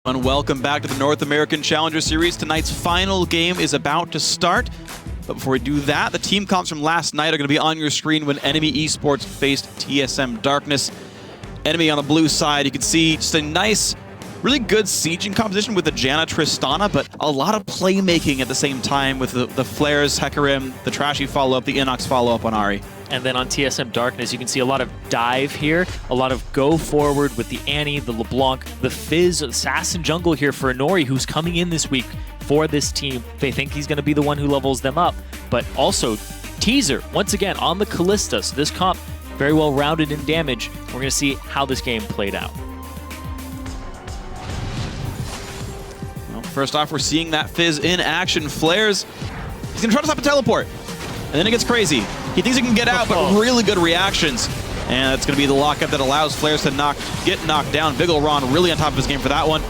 And welcome back to the North American Challenger Series. Tonight's final game is about to start. But before we do that, the team comps from last night are going to be on your screen when NME Esports faced TSM Darkness. NME on the blue side, you can see just a nice, really good sieging composition with the Janna Tristana, but a lot of playmaking at the same time with the Flares, Hecarim, the Trashy follow-up, the Inox follow-up on Ahri. And then on TSM Darkness, you can see a lot of dive here, a lot of go forward with the Annie, the LeBlanc, the Fizz, Assassin Jungle here for Inori, who's coming in this week for this team. They think he's going to be the one who levels them up. But also, Teaser, once again, on the Callista. So this comp, very well rounded in damage. We're going to see how this game played out. Well, first off, we're seeing that Fizz in action. Flares, he's going to try to stop a teleport. And then it gets crazy. He thinks he can get out, but really good reactions. And it's going to be the lockup that allows Flares to get knocked down. Biggleron really on top of his game for that one.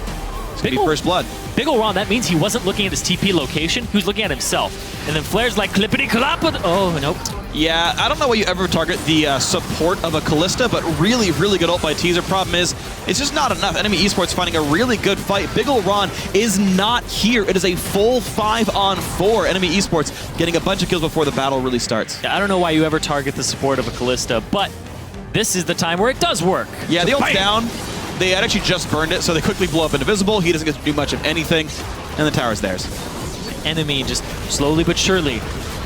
It's going to be first blood. Biggleron, that means he wasn't looking at his TP location. He was looking at himself. And then Flares like clippity-clop. Oh, nope. Yeah, I don't know why you ever target the support of a Callista, but really, really good ult by Teaser. Problem is, it's just not enough. NME Esports finding a really good fight. Biggleron is not here. It is a full 5-on-4. NME Esports getting a bunch of kills before the battle really starts. Yeah, I don't know why you ever target the support of a Callista, but this is the time where it does work. Yeah, the ult's down. They had actually just burned it, so they quickly blow up Indivisible. He doesn't get to do much of anything, and the tower's theirs. Enemy just slowly but surely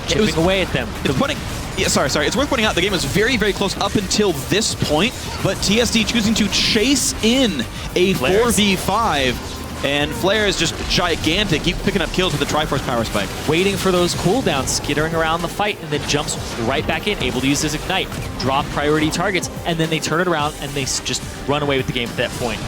chipping away at them. It's worth pointing out the game was very, very close up until this point, but TSD choosing to chase in a 4v5, and Flare is just gigantic. Keep picking up kills with the Triforce Power Spike. Waiting for those cooldowns, skittering around the fight, and then jumps right back in, able to use his Ignite, drop priority targets, and then they turn it around and they just run away with the game at that point.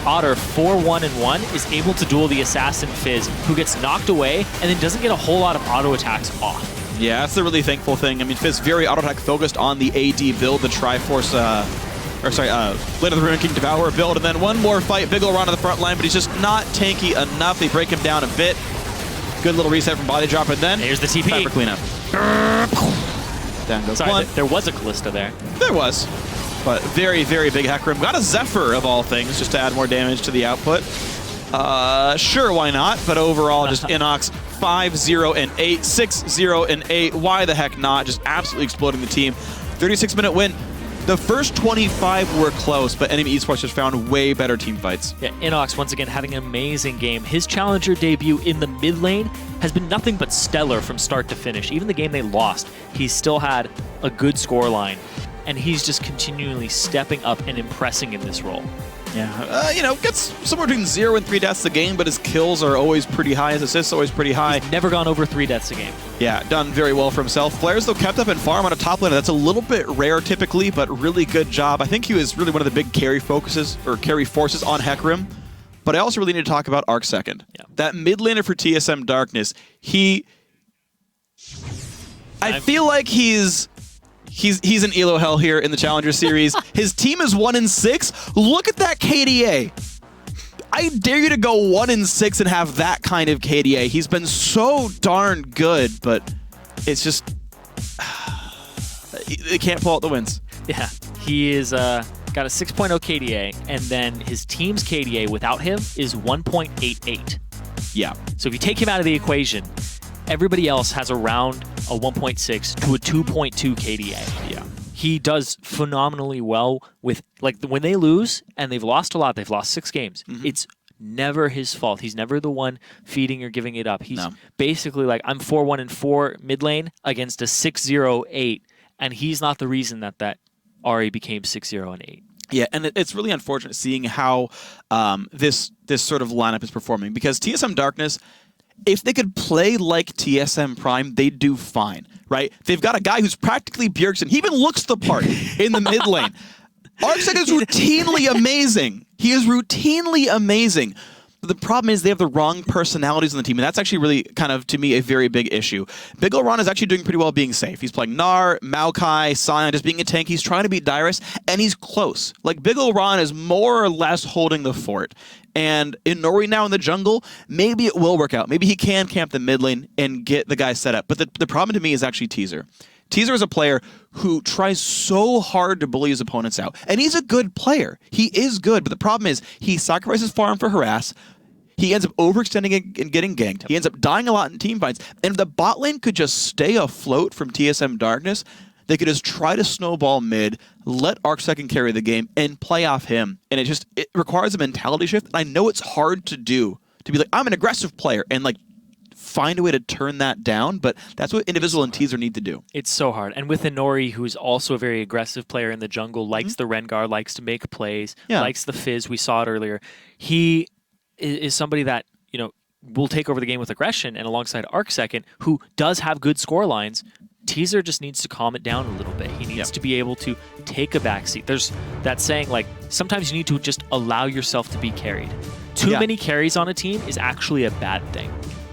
Otter, 4-1-1, is able to duel the Assassin Fizz, who gets knocked away and then doesn't get a whole lot of auto attacks off. Yeah, that's the really thankful thing. I mean, Fizz very auto attack focused on the AD build, the Triforce, Blade of the Ruin King Devourer build, and then one more fight, Biggleron on the front line, but he's just not tanky enough. They break him down a bit. Good little reset from Body Drop, and then here's the TP. Time for cleanup. Down goes one. There was a Callista there. There was. But very, very big Hecarim. Got a Zephyr, of all things, just to add more damage to the output. Sure, why not? But overall, just Inox 5-0 and 8, 6-0 and 8. Why the heck not? Just absolutely exploding the team. 36-minute win. The first 25 were close, but NME Esports just found way better team fights. Yeah, Inox once again having an amazing game. His Challenger debut in the mid lane has been nothing but stellar from start to finish. Even the game they lost, he still had a good scoreline. And he's just continually stepping up and impressing in this role. Yeah, you know, gets somewhere between 0 and 3 deaths a game, but his kills are always pretty high, his assists always pretty high. He's never gone over 3 deaths a game. Yeah, done very well for himself. Flares, though, kept up in farm on a top laner. That's a little bit rare typically, but really good job. I think he was really one of the big carry forces on Hecarim. But I also really need to talk about Arc Second. Yeah. That mid laner for TSM Darkness, I feel like he's an Elo hell here in the Challenger Series. His team is 1-6. Look at that KDA. I dare you to go 1-6 and have that kind of KDA. He's been so darn good, but it's just they can't pull out the wins. Yeah, he is got a 6.0 KDA, and then his team's KDA without him is 1.88. Yeah. So if you take him out of the equation, everybody else has around a 1.6 to a 2.2 KDA. Yeah. He does phenomenally well with, like, when they lose, and they've lost a lot, they've lost 6 games, it's never his fault. He's never the one feeding or giving it up. He's basically like, I'm 4-1-4 mid lane against a 6-0-8, and he's not the reason that Ahri became 6-0-8. Yeah, and it's really unfortunate seeing how this sort of lineup is performing, because TSM Darkness, if they could play like TSM Prime, they'd do fine, right? They've got a guy who's practically Bjergsen. He even looks the part in the mid lane. Arcsec is routinely amazing. He is routinely amazing. But the problem is they have the wrong personalities on the team, and that's actually really kind of, to me, a very big issue. Biggleron is actually doing pretty well being safe. He's playing Gnar, Maokai, Sion, just being a tank. He's trying to beat Dyrus, and he's close. Like, Biggleron is more or less holding the fort. And Inori now in the jungle, maybe it will work out. Maybe he can camp the mid lane and get the guy set up. But the problem to me is actually Teaser. Teaser is a player who tries so hard to bully his opponents out. And he's a good player. He is good, but the problem is he sacrifices farm for harass. He ends up overextending and getting ganked. He ends up dying a lot in team fights. And if the bot lane could just stay afloat from TSM Darkness, they could just try to snowball mid, let ArcSecond carry the game, and play off him. And it requires a mentality shift. And I know it's hard to do, to be like, I'm an aggressive player, and like find a way to turn that down, but that's what Indivisible and Teaser need to do. It's so hard. And with Inori, who's also a very aggressive player in the jungle, likes the Rengar, likes to make plays, likes the Fizz, we saw it earlier. He is somebody that, you know, will take over the game with aggression, and alongside ArcSecond, who does have good score lines, Teaser just needs to calm it down a little bit. He needs to be able to take a backseat. There's that saying, like, sometimes you need to just allow yourself to be carried. Too many carries on a team is actually a bad thing.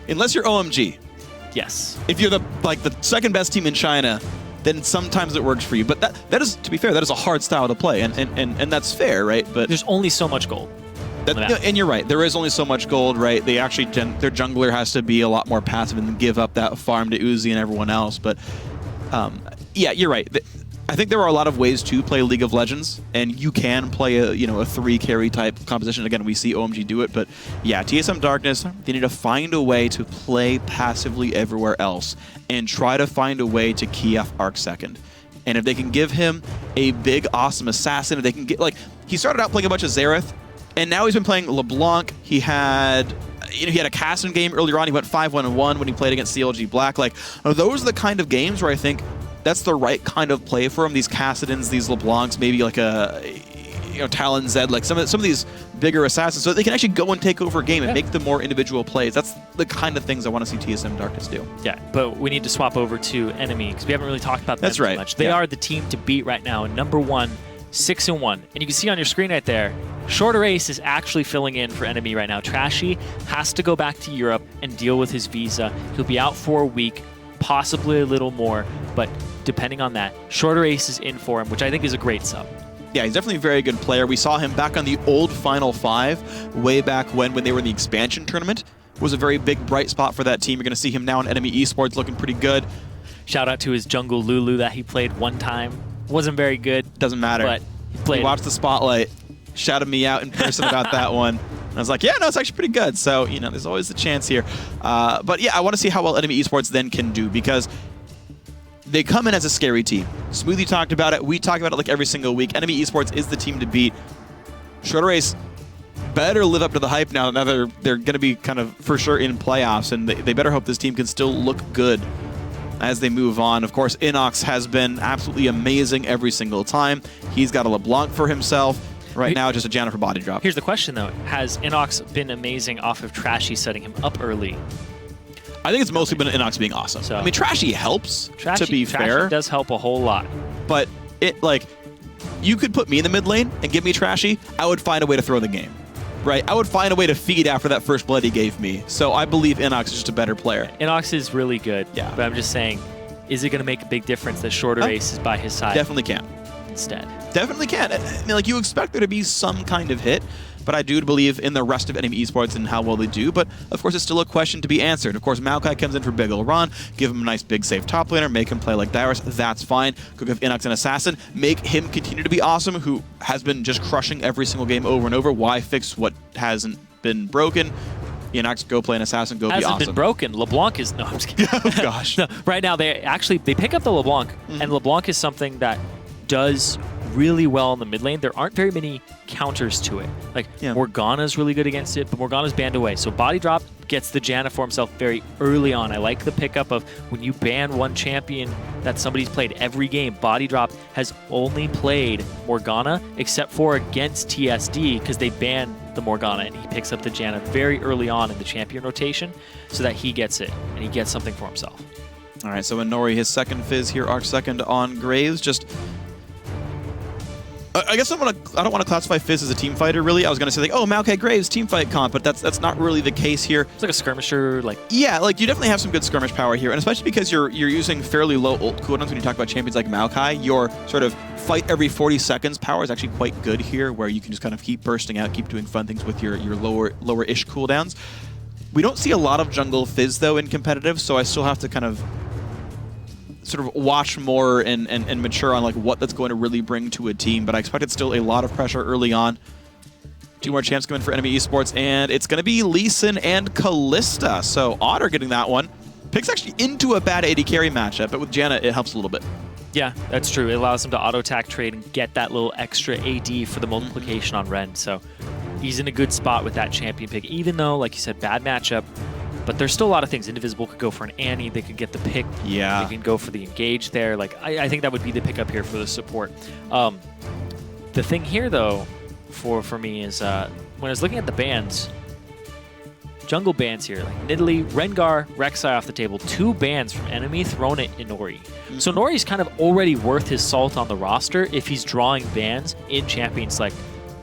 Unless you're OMG. Yes. If you're the second best team in China, then sometimes it works for you. But that is, to be fair, that is a hard style to play, and that's fair, right? But there's only so much gold. And you're right. There is only so much gold, right? They actually their jungler has to be a lot more passive and give up that farm to Uzi and everyone else. But yeah, you're right. I think there are a lot of ways to play League of Legends, and you can play a 3 carry type composition. Again, we see OMG do it, but yeah, TSM Darkness, they need to find a way to play passively everywhere else and try to find a way to key off ArcSecond. And if they can give him a big, awesome assassin, if they can get, like, he started out playing a bunch of Xerath, and now he's been playing LeBlanc. He had a Cassin game earlier on. He went 5-1-1 when he played against CLG Black. Like, those are the kind of games where I think that's the right kind of play for him. These Cassidins, these LeBlancs, maybe like a Talon Zed, like some of these bigger assassins, so they can actually go and take over a game and make the more individual plays. That's the kind of things I want to see TSM Darkness do. Yeah, but we need to swap over to NME because we haven't really talked about them too much. They are the team to beat right now, number 1, 6-1. And you can see on your screen right there, Shorter Ace is actually filling in for NME right now. Trashy has to go back to Europe and deal with his visa. He'll be out for a week, possibly a little more, but depending on that, Shorter Ace is in for him, which I think is a great sub. Yeah, he's definitely a very good player. We saw him back on the old Final 5, way back when they were in the expansion tournament. Was a very big, bright spot for that team. You're going to see him now in NME Esports looking pretty good. Shout out to his jungle Lulu that he played one time. Wasn't very good. Doesn't matter. But he played. He watched the spotlight, shouted me out in person about that one. And I was like, yeah, no, it's actually pretty good. So, there's always a chance here. But yeah, I want to see how well NME Esports then can do, because they come in as a scary team. Smoothie talked about it. We talk about it like every single week. NME Esports is the team to beat. Shorter Ace better live up to the hype now. Now they're going to be kind of for sure in playoffs, and they better hope this team can still look good as they move on. Of course, Inox has been absolutely amazing every single time. He's got a LeBlanc for himself. Right now, just a Janna for body drop. Here's the question, though. Has Inox been amazing off of Trashy setting him up early? I think it's mostly been Inox being awesome. So, I mean, Trashy helps, to be fair. Trashy does help a whole lot. But you could put me in the mid lane and give me Trashy, I would find a way to throw the game. Right? I would find a way to feed after that first blood he gave me. So I believe Inox is just a better player. Inox is really good. Yeah. But I'm just saying, is it going to make a big difference that Shorter Ace is by his side? Definitely can. Instead. Definitely can. I mean, like, you expect there to be some kind of hit, but I do believe in the rest of NME Esports and how well they do. But, of course, it's still a question to be answered. Of course, Maokai comes in for Big Ol' Ron, give him a nice big safe top laner, make him play like Dyrus. That's fine. Go give Inox an assassin, make him continue to be awesome, who has been just crushing every single game over and over. Why fix what hasn't been broken? Inox, go play an assassin, go be awesome. Hasn't been broken. LeBlanc is... No, I'm just kidding. Oh, gosh. No, right now, they pick up the LeBlanc, and LeBlanc is something that does really well in the mid lane. There aren't very many counters to it. Like, Morgana's really good against it, but Morgana's banned away. So Body Drop gets the Janna for himself very early on. I like the pickup of when you ban one champion that somebody's played every game. Body Drop has only played Morgana except for against TSD because they banned the Morgana, and he picks up the Janna very early on in the champion rotation so that he gets it and he gets something for himself. All right, so Inori, his second Fizz here, ArcSecond on Graves. Just... I guess I don't want to classify Fizz as a team fighter, really. I was going to say, like, oh, Maokai Graves, team fight comp, but that's not really the case here. It's like a skirmisher, like... Yeah, like, you definitely have some good skirmish power here, and especially because you're using fairly low ult cooldowns when you talk about champions like Maokai. Your sort of fight every 40 seconds power is actually quite good here, where you can just kind of keep bursting out, keep doing fun things with your lower-ish cooldowns. We don't see a lot of jungle Fizz, though, in competitive, so I still have to kind of sort of watch more and mature on like what that's going to really bring to a team. But I expected still a lot of pressure early on. 2 more champs coming for NME Esports, and it's going to be Lee Sin and Kalista. So Otter getting that one. Picks actually into a bad AD carry matchup, but with Janna, it helps a little bit. Yeah, that's true. It allows him to auto-attack trade and get that little extra AD for the multiplication on Ren. So he's in a good spot with that champion pick, even though, like you said, bad matchup. But there's still a lot of things. Indivisible could go for an Annie. They could get the pick. Yeah. They can go for the engage there. Like I think that would be the pick up here for the support. The thing here, though, for me is when I was looking at the bans, jungle bans here, like Nidalee, Rengar, Rek'Sai off the table, 2 bans from NME thrown at Inori. So Nori's kind of already worth his salt on the roster if he's drawing bans in Champion Select.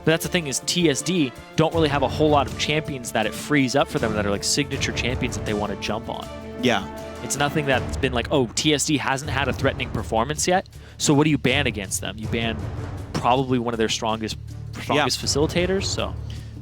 But that's the thing is TSD don't really have a whole lot of champions that it frees up for them that are like signature champions that they want to jump on. Yeah. It's nothing that's been like, oh, TSD hasn't had a threatening performance yet, so what do you ban against them? You ban probably one of their strongest facilitators, so...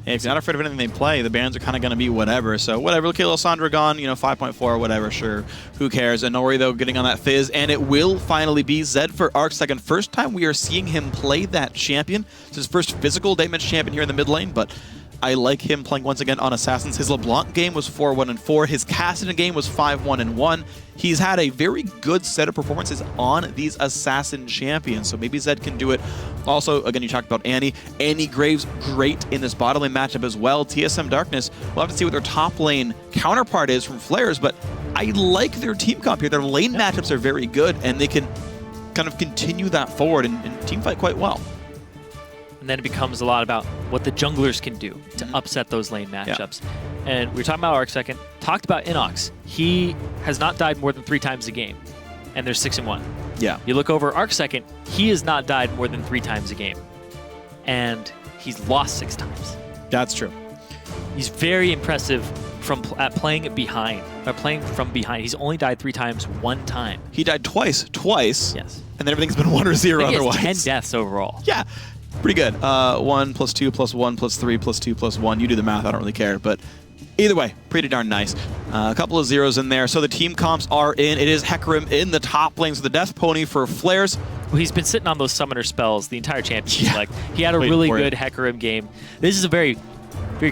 Hey, if you're not afraid of anything they play, the bans are kind of going to be whatever. So whatever, look at Lissandra gone, 5.4 or whatever, sure. Who cares? And Nori, though, getting on that Fizz. And it will finally be Zed for Arc Second. First time we are seeing him play that champion. It's his first physical damage champion here in the mid lane, but I like him playing once again on Assassins. His LeBlanc game was 4-1-4. His Kassadin game was 5-1-1. He's had a very good set of performances on these Assassin champions, so maybe Zed can do it. Also, again, you talked about Annie. Annie Graves, great in this bottom lane matchup as well. TSM Darkness, we'll have to see what their top lane counterpart is from Flares, but I like their team comp here. Their lane matchups are very good, and they can kind of continue that forward and team fight quite well. And then it becomes a lot about what the junglers can do to upset those lane matchups. Yeah. And we were talking about Arc Second, talked about Inox. He has not died more than 3 times a game, and they're 6-1. Yeah. You look over Arc Second, he has not died more than 3 times a game, and he's lost 6 times. That's true. He's very impressive at playing it behind, or playing from behind. He's only died 3 times 1 time. He died twice. Yes. And then everything's been 1 or 0 otherwise. He has 10 deaths overall. Yeah. Pretty good. 1 + 2 + 1 + 3 + 2 + 1. You do the math. I don't really care. But either way, pretty darn nice. A couple of zeros in there. So the team comps are in. It is Hecarim in the top lanes with the Death Pony for Flares. Well, he's been sitting on those summoner spells the entire championship. Like he had a really good Hecarim game. This is a very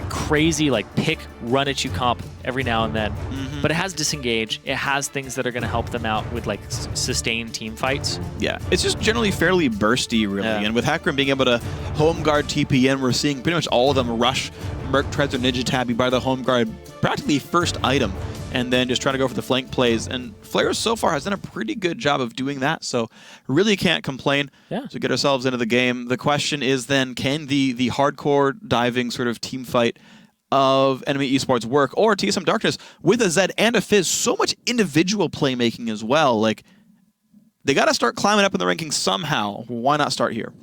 crazy pick run at you comp every now and then. But it has disengage. It has things that are going to help them out with sustained team fights. Yeah, it's just generally fairly bursty, really. Yeah. And with Hecarim being able to home guard TPN, we're seeing pretty much all of them rush Merc Treads or Ninja Tabby by the home guard, practically first item, and then just try to go for the flank plays. And Flares so far has done a pretty good job of doing that, so really can't complain to get ourselves into the game. The question is then, can the hardcore diving sort of team fight of NME Esports work, or TSM Darkness with a Zed and a Fizz, so much individual playmaking as well. They got to start climbing up in the rankings somehow. Why not start here?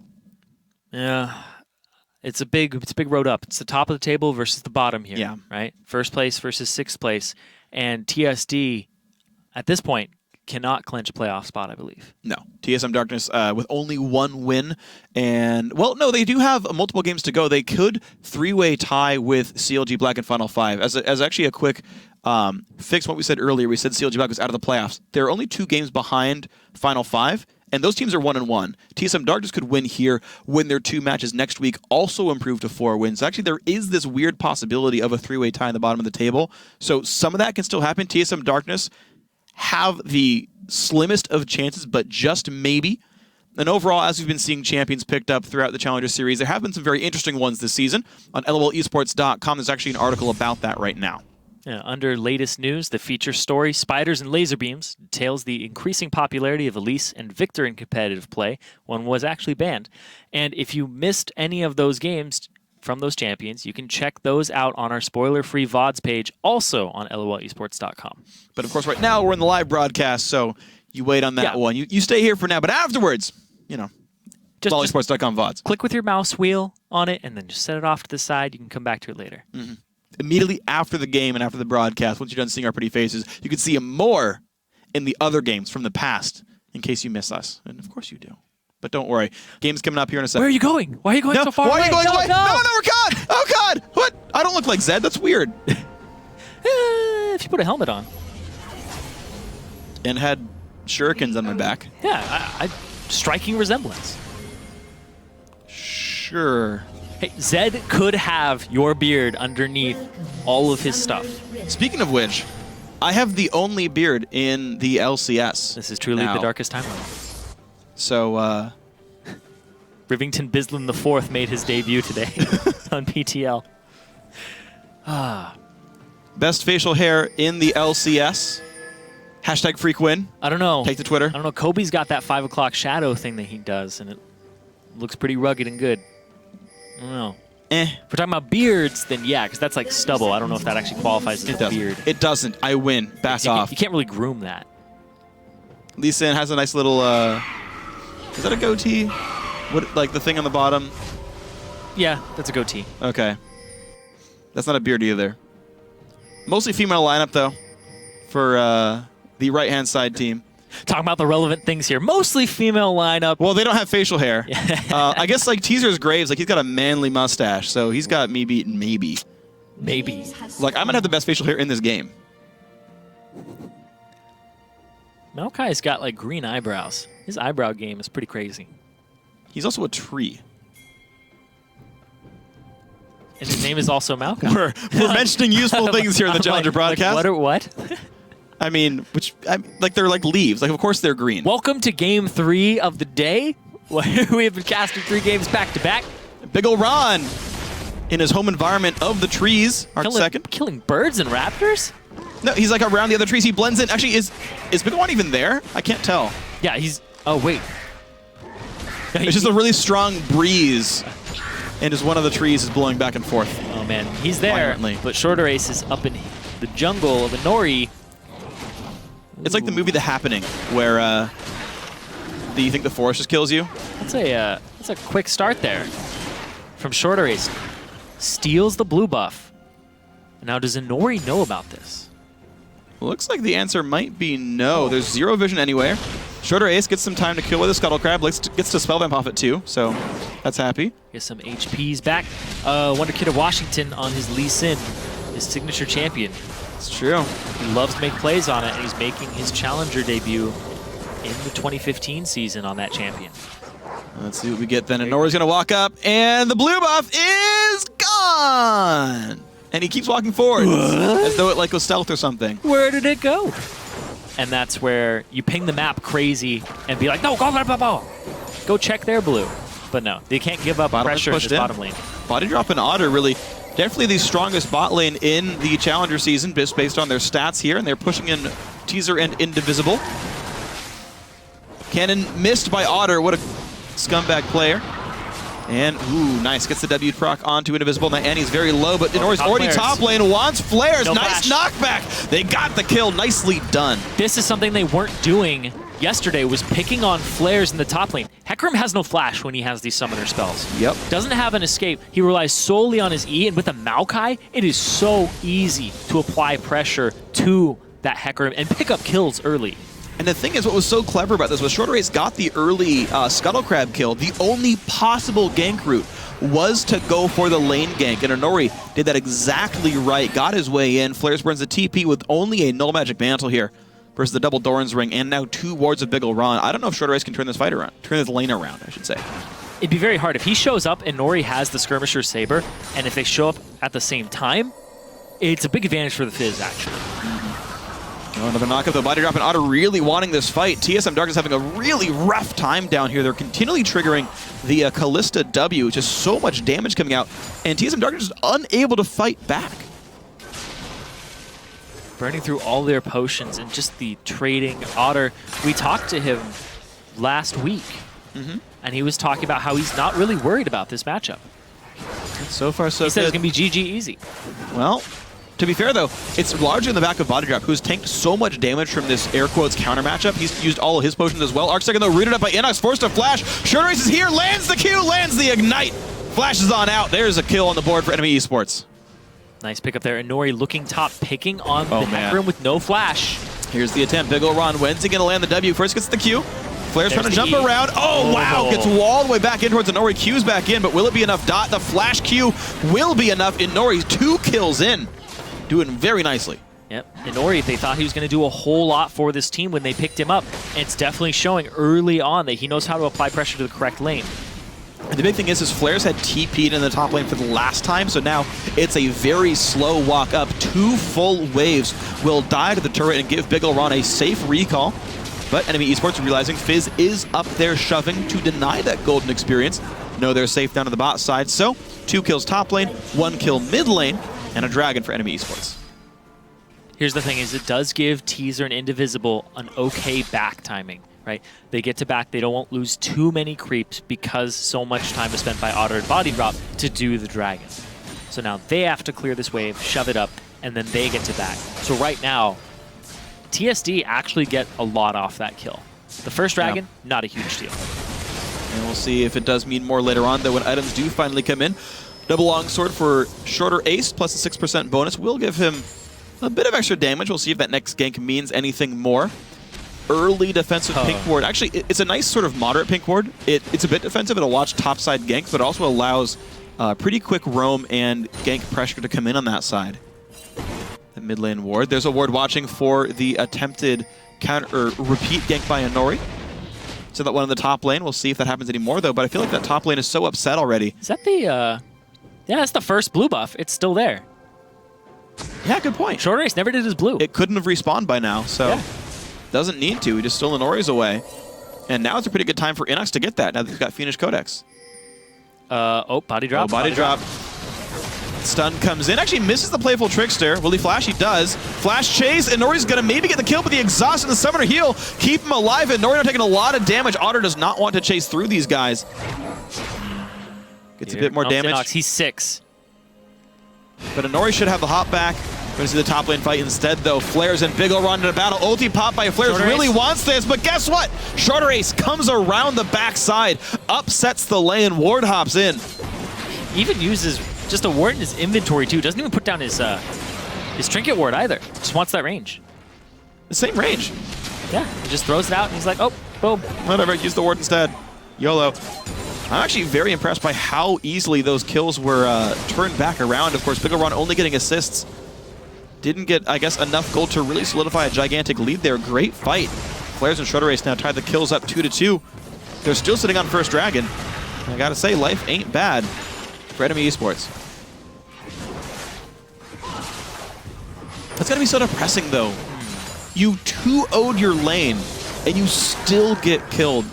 Yeah, it's a big road up. It's the top of the table versus the bottom here. Yeah, right. First place versus 6th place, and TSD at this point cannot clinch a playoff spot, I believe. No. TSM Darkness with only 1 win. And, well, no, they do have multiple games to go. They could 3-way tie with CLG Black in Final 5. As actually a quick fix what we said earlier, we said CLG Black was out of the playoffs. They're only 2 games behind Final 5, and those teams are 1-1. TSM Darkness could win here, win their 2 matches next week, also improve to 4 wins. Actually, there is this weird possibility of a 3-way tie in the bottom of the table. So some of that can still happen. TSM Darkness have the slimmest of chances, but just maybe. And overall, as we've been seeing champions picked up throughout the Challenger Series, there have been some very interesting ones this season. On LOLesports.com, there's actually an article about that right now. Yeah, under latest news, the feature story, Spiders and Laser Beams, details the increasing popularity of Elise and Victor in competitive play. One was actually banned. And if you missed any of those games from those champions, you can check those out on our spoiler-free VODs page, also on LOLesports.com. But of course, right now we're in the live broadcast, so you wait on that one. You stay here for now, but afterwards, just LOLesports.com VODs. Click with your mouse wheel on it, and then just set it off to the side. You can come back to it later. Immediately after the game and after the broadcast, once you're done seeing our pretty faces, you can see more in the other games from the past, in case you miss us. And of course you do. But don't worry. Game's coming up here in a second. Where are you going? Why are you going so far away? Why are you going away? No, we're gone! Oh, God! What? I don't look like Zed. That's weird. If you put a helmet on. And had shurikens on my back. Yeah, striking resemblance. Sure. Hey, Zed could have your beard underneath all of his stuff. Speaking of which, I have the only beard in the LCS. This is truly now. the darkest timeline. So, Rivington Bislin IV made his debut today on PTL. Best facial hair in the LCS. Hashtag freak win. I don't know. Take to Twitter. I don't know. Kobe's got that 5 o'clock shadow thing that he does, and it looks pretty rugged and good. I don't know. If we're talking about beards, then yeah, because that's like stubble. I don't know if that actually qualifies as a beard. It doesn't. I win. Back off. You can't really groom that. Lee Sin has a nice little, is that a goatee? What, like the thing on the bottom? Yeah, that's a goatee. Okay. That's not a beard either. Mostly female lineup, though, for the right-hand side team. Talking about the relevant things here. Mostly female lineup. Well, they don't have facial hair. I guess, like, Teaser's Graves, like, he's got a manly mustache, so he's got me beaten maybe. Maybe. Like, I'm going to have the best facial hair in this game. Maokai's got, like, green eyebrows. His eyebrow game is pretty crazy. He's also a tree. And his name is also Maokai. We're mentioning useful things here in the Challenger broadcast. Like, what? I mean, like they're like leaves. Like, of course they're green. Welcome to Game 3 of the day. We have been casting 3 games back to back. Big ol' Ron in his home environment of the trees. Killing birds and raptors? No, he's like around the other trees. He blends in. Actually, is Big ol' Ron even there? I can't tell. Yeah, he's... Oh, wait. It's just a really strong breeze. And just one of the trees is blowing back and forth. Oh, man. He's there, violently. but Shorter Ace is up in the jungle of Inori. It's like the movie The Happening, where do you think the forest just kills you? That's a quick start there from Shorter Ace. Steals the blue buff. Now, does Inori know about this? Looks like the answer might be no. There's zero vision anywhere. Shorter Ace gets some time to kill with a Scuttle Crab. Gets to Spellvamp off it too, so that's happy. Gets some HPs back. Wonder Kid of Washington on his Lee Sin, his signature champion. It's true. He loves to make plays on it, and he's making his Challenger debut in the 2015 season on that champion. Let's see what we get then. And Nori's going to walk up, and the blue buff is gone! And he keeps walking forward, as though it like was stealth or something. Where did it go? And that's where you ping the map crazy and be like, no, go check their blue. But no, they can't give up pressure in this bottom lane. Body drop and Otter really definitely the strongest bot lane in the Challenger season based on their stats here, and they're pushing in Teaser and Indivisible. Cannon missed by Otter. What a scumbag player. And, ooh, nice. Gets the W proc onto Indivisible. Now Annie's very low, but Inori's already top lane. Wants flares. No nice knockback. They got the kill. Nicely done. This is something they weren't doing yesterday, was picking on flares in the top lane. Hecarim has no flash when he has these summoner spells. Yep. Doesn't have an escape. He relies solely on his E, and with a Maokai, it is so easy to apply pressure to that Hecarim and pick up kills early. And the thing is, what was so clever about this was Shorter Ace got the early Scuttle Crab kill. The only possible gank route was to go for the lane gank, and Inori did that exactly right. Got his way in. Flares burns the TP with only a null magic mantle here versus the double Doran's ring, and now 2 wards of Big ol' Ron. I don't know if Shorter Ace can turn this fight around. Turn this lane around, I should say. It'd be very hard. If he shows up and Nori has the Skirmisher Saber, and if they show up at the same time, it's a big advantage for the Fizz, actually. Oh, another knockup, though. Body drop and Otter really wanting this fight. TSM Darkness having a really rough time down here. They're continually triggering the Callista W, just so much damage coming out, and TSM Darkness is unable to fight back. Burning through all their potions and just the trading. Otter, we talked to him last week, and he was talking about how he's not really worried about this matchup. So far, so good. He said it's going to be GG easy. Well, to be fair, though, it's largely in the back of Body Drop, who's tanked so much damage from this air quotes counter matchup. He's used all of his potions as well. Arcsecond, though, rooted up by Inox, forced to flash. Shorter Ace is here, lands the Q, lands the Ignite. Flashes on out. There's a kill on the board for NME Esports. Nice pick up there. Inori looking top, picking on the Hecarim with no flash. Here's the attempt. Big ol' Ron. When's he going to land the W? First gets the Q. Flare's trying to jump around. Oh, wow. Gets walled way back in towards Inori. Q's back in, but will it be enough? The flash Q will be enough. Inori's 2 kills in. Doing very nicely. Yep, Inori, they thought he was going to do a whole lot for this team when they picked him up. And it's definitely showing early on that he knows how to apply pressure to the correct lane. And the big thing is Flares had TP'd in the top lane for the last time, so now it's a very slow walk up. 2 full waves will die to the turret and give Big Ol' Ron a safe recall. But NME Esports realizing Fizz is up there shoving to deny that golden experience. No, they're safe down to the bot side, so 2 kills top lane, 1 kill mid lane, and a dragon for NME Esports. Here's the thing is it does give Teaser and Indivisible an okay back timing. Right? They get to back, they won't lose too many creeps because so much time is spent by Otter and Body Drop to do the dragon. So now they have to clear this wave, shove it up, and then they get to back. So right now, TSD actually get a lot off that kill. The first dragon, not a huge deal. And we'll see if it does mean more later on, though, when items do finally come in. Double longsword for Shorter Ace, plus a 6% bonus will give him a bit of extra damage. We'll see if that next gank means anything more. Early defensive pink ward. Actually, it's a nice sort of moderate pink ward. It's a bit defensive. It'll watch topside ganks, but also allows pretty quick roam and gank pressure to come in on that side. The mid lane ward. There's a ward watching for the attempted counter or repeat gank by Inori. So that one in the top lane. We'll see if that happens anymore, though. But I feel like that top lane is so upset already. Is that the... yeah, that's the first blue buff. It's still there. Yeah, good point. Short Race never did his blue. It couldn't have respawned by now, so... Yeah. Doesn't need to. He just stole Inori's away. And now it's a pretty good time for Inox to get that, now that he's got Fiendish Codex. Body drop. Oh, body drop. Stun comes in. Actually misses the Playful Trickster. Will he flash? He does. Flash chase. Inori's going to maybe get the kill, but the exhaust and the summoner heal keep him alive. Inori now taking a lot of damage. Otter does not want to chase through these guys. Gets a bit more damage. Inox. He's 6. But Inori should have the hop back. We're going to see the top lane fight instead, though. Flares and Big Ol' Ron in a battle. Ulti pop by Flares really wants this, but guess what? Shorter Ace comes around the backside, upsets the lane, ward hops in. Even uses just a ward in his inventory, too. Doesn't even put down his trinket ward either. Just wants that range. The same range. Yeah, he just throws it out, and he's like, oh, boom. Whatever, use the ward instead. YOLO. I'm actually very impressed by how easily those kills were turned back around. Of course, Big Ol' Ron only getting assists. Didn't get, I guess, enough gold to really solidify a gigantic lead there. Great fight. Flares and Shorter Race now tied the kills up 2-2. They're still sitting on first dragon. I gotta say, life ain't bad for NME Esports. That's gotta be so depressing, though. You 2-0'd your lane, and you still get killed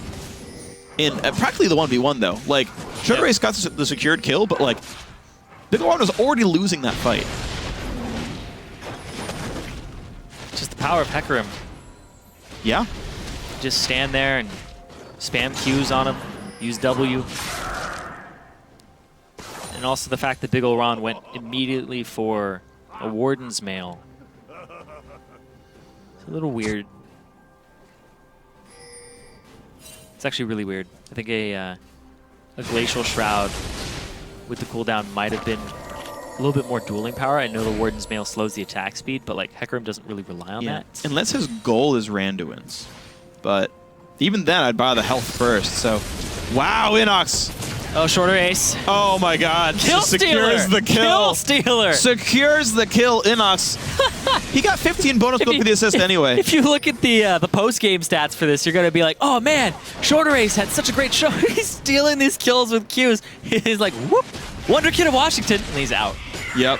in practically the 1v1, though. Like, Shorter Race got the secured kill, but, like, Big Ol' Ron was already losing that fight. Just the power of Hecarim. Yeah. Just stand there and spam Qs on him, use W. And also the fact that Big Ol' Ron went immediately for a Warden's Mail. It's a little weird. It's actually really weird. I think a Glacial Shroud with the cooldown might have been a little bit more dueling power. I know the Warden's Mail slows the attack speed, but like Hecarim doesn't really rely on that. Unless his goal is Randuin's. But even then, I'd buy the health first. So, wow, Inox. Oh, Shorter Ace. Oh my God. Kill secures the kill. Kill stealer. Secures the kill, Inox. He got 15 bonus gold for the assist anyway. If you look at the post-game stats for this, you're going to be like, oh man, Shorter Ace had such a great show. He's stealing these kills with Qs. He's like, whoop, Wonder Kid of Washington, and he's out. Yep.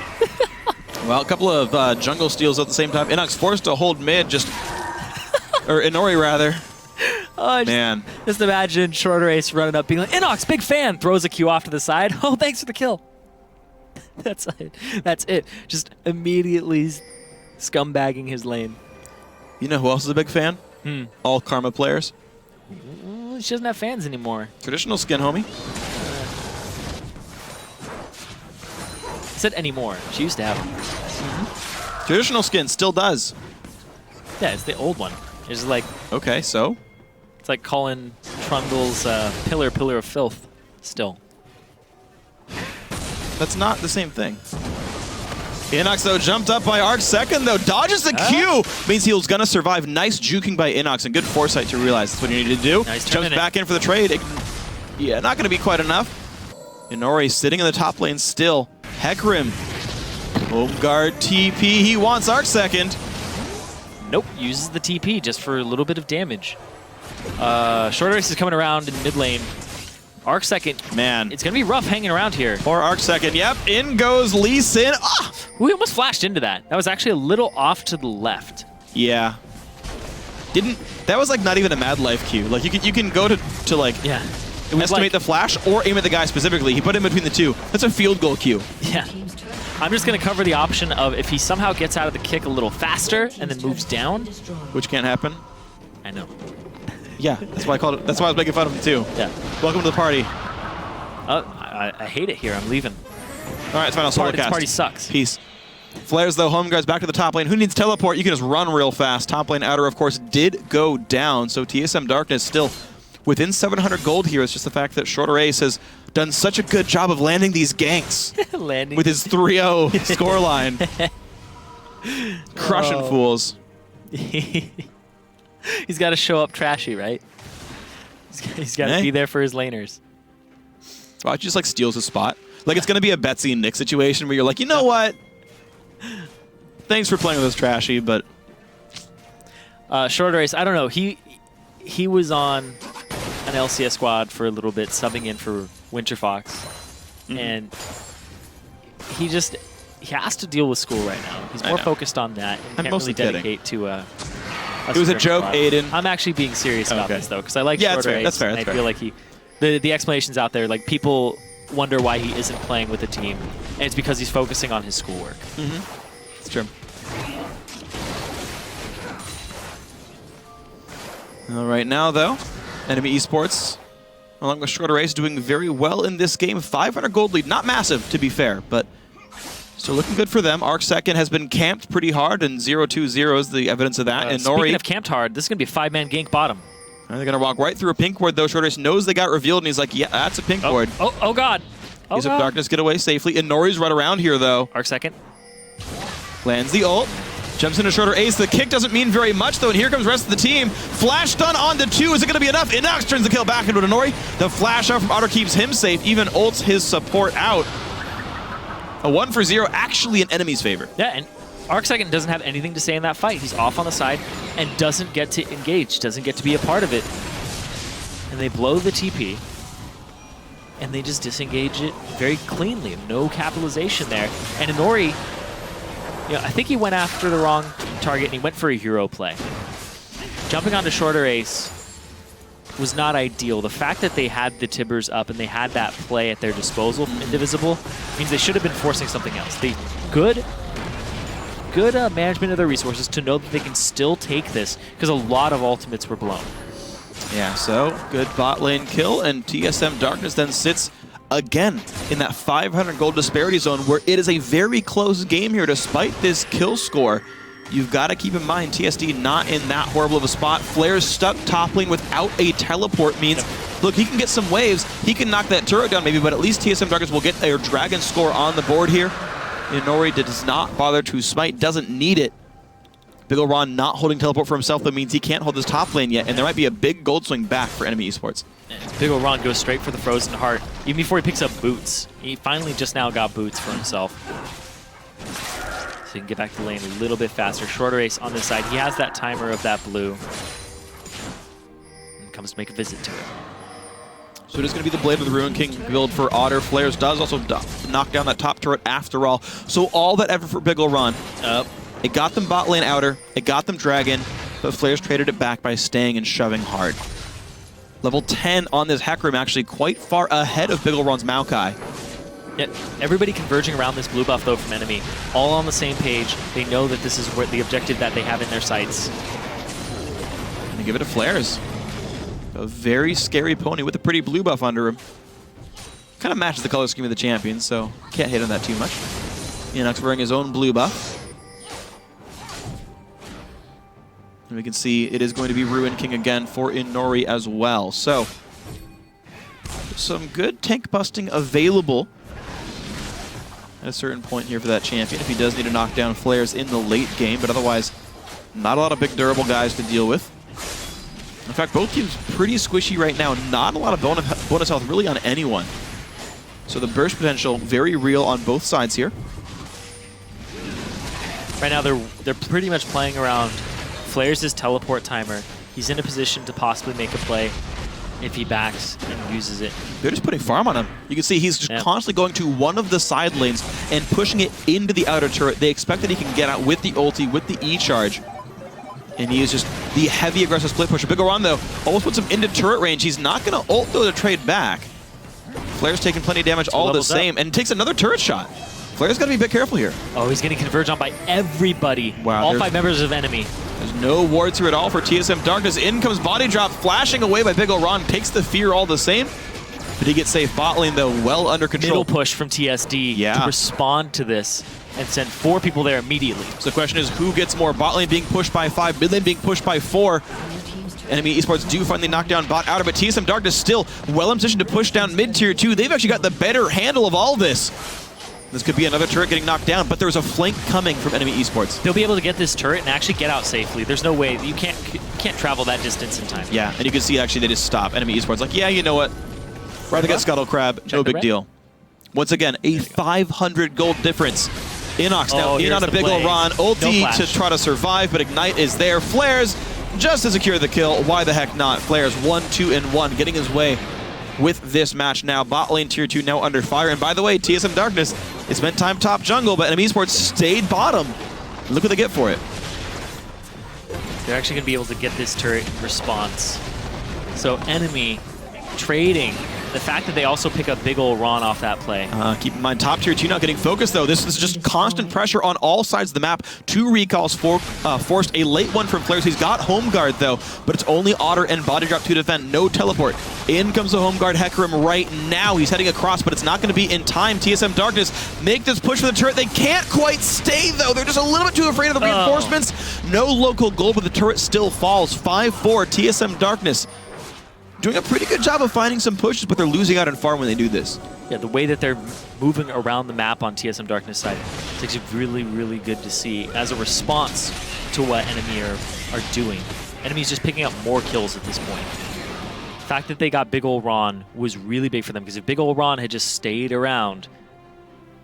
Well, a couple of jungle steals at the same time. Inox forced to hold mid, just... or Inori, rather. Oh, man. Just imagine Shorter Ace running up, being like, Inox, big fan, throws a Q off to the side. Oh, thanks for the kill. That's it. That's it. Just immediately scumbagging his lane. You know who else is a big fan? All Karma players. She doesn't have fans anymore. Traditional skin, homie. I said anymore. She used to have them. Traditional skin still does. Yeah, it's the old one. It's like... Okay, so? It's like calling Trundle's pillar of filth still. That's not the same thing. Inox, though, jumped up by Arc second, though. Dodges the Q. Means he was going to survive. Nice juking by Inox, and good foresight to realize that's what you need to do. Nice Jumps back in for the trade. Yeah, not going to be quite enough. Inori sitting in the top lane still. Hecarim Home guard TP, he wants Arc second. Nope, uses the TP just for a little bit of damage. Short Race is coming around in mid lane. Arc second, man, it's gonna be rough hanging around here. Or Arc second, yep, in goes Lee Sin. Ah! We almost flashed into that. That was actually a little off to the left. Yeah. That was like not even a Mad Life Q. Like you can go to like estimate like, the flash or aim at the guy specifically. He put in between the two. That's a field goal Q. Yeah. I'm just going to cover the option of if he somehow gets out of the kick a little faster and then moves down. Which can't happen. I know. Yeah, that's why I called it. That's why I was making fun of him too. Yeah. Welcome to the party. I hate it here. I'm leaving. All right, it's final solo This cast. party sucks. Peace. Flares though, home guards back to the top lane. Who needs teleport? You can just run real fast. Top lane outer, of course, did go down. So TSM Darkness still within 700 gold here. It's just the fact that Shorter Ace has done such a good job of landing these ganks with his 3-0 scoreline. Crushing fools. He's got to show up trashy, right? He's got to be there for his laners. Well, he just like steals his spot. Like it's going to be a Betsy and Nick situation where you're like, you know what? Thanks for playing with us, trashy, but... Shorter Race, I don't know. He was on an LCS squad for a little bit, subbing in for Winter Fox. And he has to deal with school right now. He's more focused on that and can't really dedicate to it was a joke, Aiden. I'm actually being serious about this, though, because I like Shorter Race. That's fair. I feel like the explanation's out there. Like, people wonder why he isn't playing with the team, and it's because he's focusing on his schoolwork. It's true. All right, now, though, NME Esports, along with Shorter Race, doing very well in this game. 500 gold lead. Not massive, to be fair, but still looking good for them. Arc second has been camped pretty hard, and 0-2-0 is the evidence of that. And Nori, speaking of camped hard, this is going to be a 5-man gank bottom. They're going to walk right through a pink ward, though. Shorter Race knows they got revealed, and he's like, yeah, that's a pink ward. Oh, God. He's up Darkness, get away safely. And Nori's right around here, though. Arc second. Lands the ult. Jumps into Shorter Ace. The kick doesn't mean very much, though, and here comes the rest of the team. Flash stun on the 2. Is it going to be enough? Inox turns the kill back into Nori. The flash out from Otter keeps him safe, even ults his support out. A 1-for-0, actually in enemy's favor. Yeah, and Arc second doesn't have anything to say in that fight. He's off on the side and doesn't get to engage, doesn't get to be a part of it. And they blow the TP, and they just disengage it very cleanly. No capitalization there. And Inori, I think he went after the wrong target, and he went for a hero play. Jumping onto Shorter Ace was not ideal. The fact that they had the Tibbers up and they had that play at their disposal from Indivisible means they should have been forcing something else. Good management of their resources to know that they can still take this, because a lot of ultimates were blown. Yeah, so good bot lane kill, and TSM Darkness then sits again in that 500 gold disparity zone, where it is a very close game here despite this kill score. You've got to keep in mind, TSD not in that horrible of a spot. Flair's stuck top lane without a teleport means, look, he can get some waves, he can knock that turret down maybe, but at least TSM Darkness will get their dragon score on the board here. Inori does not bother to smite, doesn't need it. Big ol' Ron not holding teleport for himself, that means he can't hold his top lane yet, and there might be a big gold swing back for NME Esports. Big ol' Ron goes straight for the Frozen Heart, even before he picks up boots. He finally just now got boots for himself. So he can get back to the lane a little bit faster. Shorter Ace on this side. He has that timer of that blue. And comes to make a visit to it. So it is going to be the Blade of the Ruin King build for Otter. Flares does also knock down that top turret after all. So all that effort for Big ol' Ron. It got them bot lane outer, it got them dragon, but Flares traded it back by staying and shoving hard. Level 10 on this hack room, actually quite far ahead of Big ol' Ron's Maokai. Yeah, everybody converging around this blue buff, though, from NME. All on the same page. They know that this is where the objective that they have in their sights. And they give it to Flares. A very scary pony with a pretty blue buff under him. Kind of matches the color scheme of the champion, so can't hit on that too much. Inox wearing his own blue buff. And we can see it is going to be Ruin King again for Inori as well. So, some good tank busting available at a certain point here for that champion, if he does need to knock down Flares in the late game, but otherwise, not a lot of big durable guys to deal with. In fact, both teams pretty squishy right now. Not a lot of bonus health really on anyone. So the burst potential very real on both sides here. Right now, they're pretty much playing around Flares' teleport timer. He's in a position to possibly make a play if he backs and uses it. They're just putting farm on him. You can see he's just constantly going to one of the side lanes and pushing it into the outer turret. They expect that he can get out with the ulti, with the E-charge. And he is just the heavy aggressive split pusher. Big Oran, though, almost puts him into turret range. He's not going to ult, though, to trade back. Flare's taking plenty of damage all the same, and takes another turret shot. Flare's got to be a bit careful here. Oh, he's getting converged on by everybody. Wow, all 5 members of NME. There's no wards here at all for TSM Darkness. In comes Body Drop, flashing away by Big Oran. Takes the fear all the same. But he gets safe bot lane, though, well under control. Middle push from TSD to respond to this and send 4 people there immediately. So the question is, who gets more? Bot lane being pushed by 5, mid lane being pushed by 4. NME Esports do finally knock down bot outer, but TSM Darkness still well in position to push down mid tier 2. They've actually got the better handle of all this. This could be another turret getting knocked down, but there's a flank coming from NME Esports. They'll be able to get this turret and actually get out safely. There's no way. You can't travel that distance in time. Yeah, and you can see actually they just stop. NME Esports like, yeah, you know what? Rather get Scuttle Crab, no big deal. Once again, a 500 gold difference. Inox now in on a big ol' Ron. Ulti to try to survive, but Ignite is there. Flares just to secure the kill. Why the heck not? Flares 1, 2, and 1 getting his way with this match now. Bot lane tier 2 now under fire. And by the way, TSM Darkness, it's been time top jungle, but NME Esports stayed bottom. Look what they get for it. They're actually going to be able to get this turret in response. So NME trading. The fact that they also pick up big ol' Ron off that play. Keep in mind, top tier 2 not getting focused, though. This is just constant pressure on all sides of the map. 2 recalls forced. A late one from Flares. He's got home guard, though, but it's only Otter and Body Drop to defend. No teleport. In comes the home guard Hecarim right now. He's heading across, but it's not going to be in time. TSM Darkness make this push for the turret. They can't quite stay, though. They're just a little bit too afraid of the reinforcements. No local goal, but the turret still falls. 5-4, TSM Darkness. Doing a pretty good job of finding some pushes, but they're losing out on farm when they do this. Yeah, the way that they're moving around the map on TSM Darkness side, it's actually really, really good to see as a response to what NME are doing. NME's just picking up more kills at this point. The fact that they got big ol' Ron was really big for them, because if big ol' Ron had just stayed around,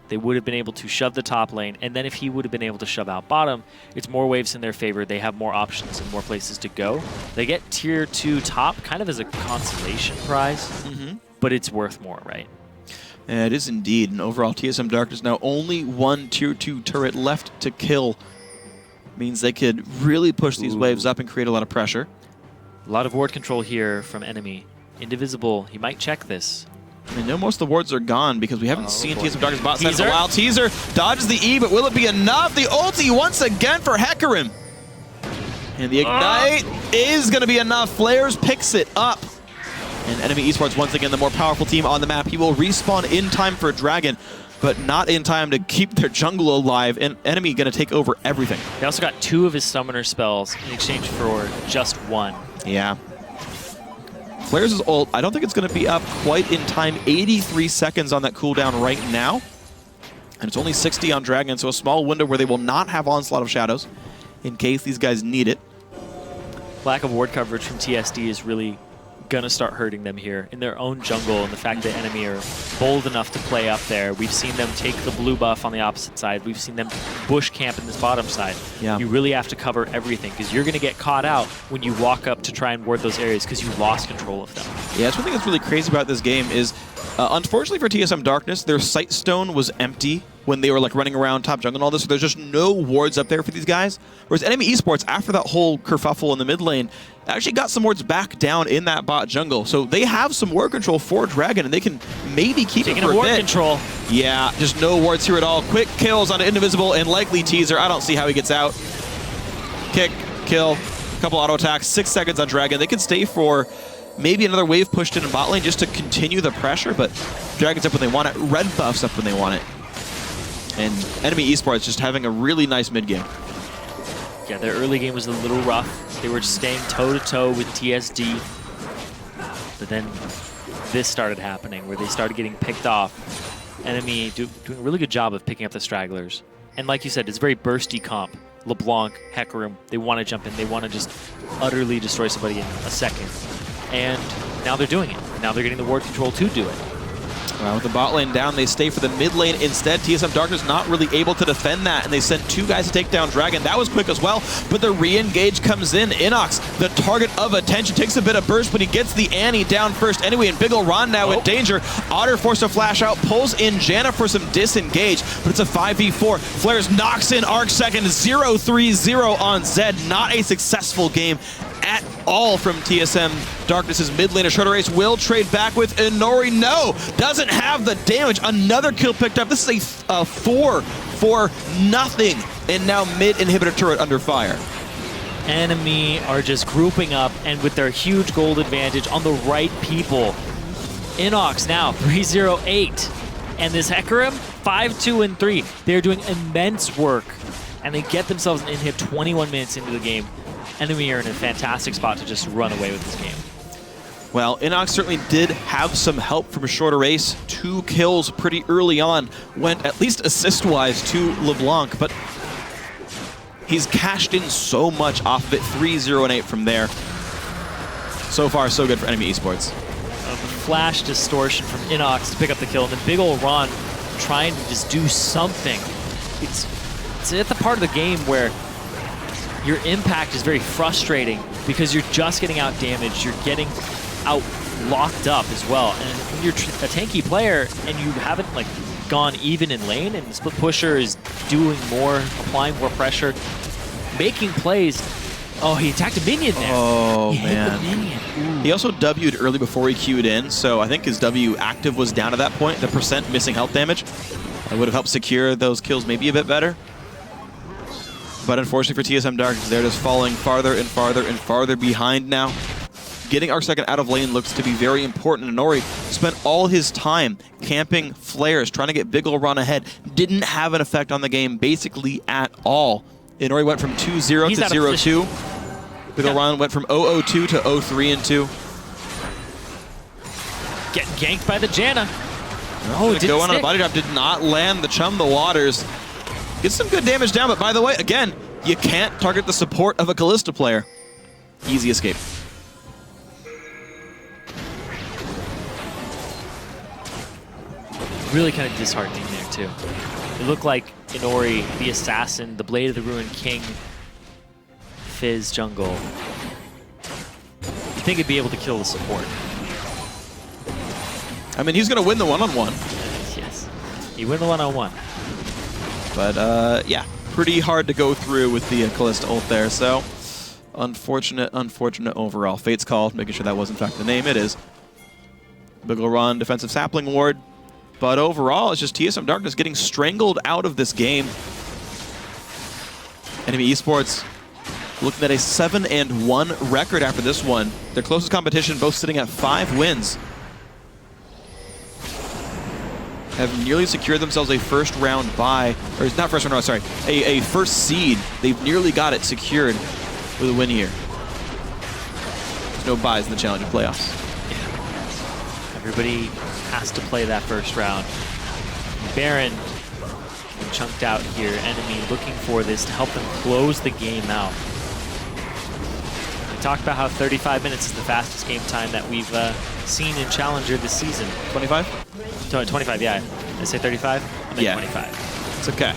they would have been able to shove the top lane, and then if he would have been able to shove out bottom, it's more waves in their favor. They have more options and more places to go. They get tier 2 top kind of as a consolation prize, but it's worth more, right? Yeah, it is indeed. And overall, TSM Darkness now only 1 tier 2 turret left to kill. Means they could really push these waves up and create a lot of pressure. A lot of ward control here from NME. Indivisible, he might check this. I know most of the wards are gone because we haven't seen TSM Darkness bot side in a while. Teaser dodges the E, but will it be enough? The ulti once again for Hecarim. And the Ignite is going to be enough. Flares picks it up. And NME Esports, once again, the more powerful team on the map. He will respawn in time for Dragon, but not in time to keep their jungle alive. And NME going to take over everything. They also got 2 of his summoner spells in exchange for just 1. Yeah. Flares' ult, I don't think it's going to be up quite in time. 83 seconds on that cooldown right now. And it's only 60 on Dragon, so a small window where they will not have Onslaught of Shadows in case these guys need it. Lack of ward coverage from TSD is really going to start hurting them here in their own jungle, and the fact that NME are bold enough to play up there. We've seen them take the blue buff on the opposite side. We've seen them bush camp in this bottom side. Yeah. You really have to cover everything, because you're going to get caught out when you walk up to try and ward those areas because you lost control of them. Yeah, that's one thing that's really crazy about this game is, unfortunately for TSM Darkness, their sight stone was empty when they were like running around top jungle and all this, so there's just no wards up there for these guys. Whereas NME Esports, after that whole kerfuffle in the mid lane, actually got some wards back down in that bot jungle. So they have some ward control for Dragon, and they can maybe keep it for a ward bit. Control. Yeah, just no wards here at all. Quick kills on Indivisible and likely Teaser. I don't see how he gets out. Kick, kill, a couple auto attacks, 6 seconds on Dragon. They can stay for maybe another wave pushed in bot lane just to continue the pressure, but Dragon's up when they want it. Red buff's up when they want it. And NME Esports just having a really nice mid game. Yeah, their early game was a little rough. They were just staying toe-to-toe with TSD. But then this started happening, where they started getting picked off. NME doing a really good job of picking up the stragglers. And like you said, it's a very bursty comp. LeBlanc, Hecarim, they want to jump in. They want to just utterly destroy somebody in a second. And now they're doing it. Now they're getting the ward control to do it. Well, with the bot lane down, they stay for the mid lane instead. TSM Darkness not really able to defend that, and they sent 2 guys to take down Dragon. That was quick as well, but the re-engage comes in. Inox, the target of attention, takes a bit of burst, but he gets the Annie down first anyway, and Big Ol' Ron now in danger. Otter forced to flash out, pulls in Janna for some disengage, but it's a 5v4. Flares knocks in Arc second, 0-3-0 on Zed. Not a successful game at all from TSM Darkness's mid laner. Shorter Race will trade back with Inori. No, doesn't have the damage. Another kill picked up. This is a 4-for-nothing, and now mid inhibitor turret under fire. NME are just grouping up, and with their huge gold advantage on the right people. Inox now 3-0-8, and this Hecarim 5-2-3. They're doing immense work, and they get themselves an inhib 21 minutes into the game. NME are in a fantastic spot to just run away with this game. Well, Inox certainly did have some help from Shorter Race. 2 kills pretty early on, went at least assist-wise to LeBlanc, but he's cashed in so much off of it. 3-0-8 from there. So far, so good for NME Esports. The flash distortion from Inox to pick up the kill, and then Big Ol' Ron trying to just do something. It's at the part of the game where your impact is very frustrating because you're just getting out damaged, you're getting out locked up as well. And when you're a tanky player and you haven't like gone even in lane, and Split Pusher is doing more, applying more pressure, making plays. Oh, he attacked a minion there. Oh, he man. hit the minion. Ooh. He also W'd early before he Q'd in, so I think his W active was down at that point. The percent missing health damage would have helped secure those kills maybe a bit better. But unfortunately for TSM Darkness, they're just falling farther and farther and farther behind now. Getting Arc second out of lane looks to be very important. Inori spent all his time camping flares, trying to get Big Ol' Ron ahead. Didn't have an effect on the game basically at all. Inori went from 2-0 to 0-2. Big Ol' Ron went from 0-2 to 0-3-2. Getting ganked by the Janna. Oh, it didn't go on a body drop, did not land the Chum the Waters. Gets some good damage down, but by the way, again, you can't target the support of a Kalista player. Easy escape. Really kind of disheartening there, too. It looked like Inori, the assassin, the Blade of the Ruined King, Fizz jungle. You think he'd be able to kill the support. I mean, he's going to win the one-on-one. Yes. You win the one-on-one. But, yeah, pretty hard to go through with the Kalista ult there, so unfortunate overall. Fate's called, making sure that was in fact the name. It is. Big Ol' Ron, defensive sapling ward. But overall, it's just TSM Darkness getting strangled out of this game. NME Esports looking at a 7-1 record after this one. Their closest competition both sitting at 5 wins. Have nearly secured themselves a first round bye, or not first round, sorry, a first seed. They've nearly got it secured with a win here. There's no buys in the Challenger playoffs. Yeah. Everybody has to play that first round. Baron chunked out here. Enemy looking for this to help them close the game out. We talked about how 35 minutes is the fastest game time that we've seen in Challenger this season. 25? 25, yeah. Did I say 35? I meant Yeah. 25. It's okay.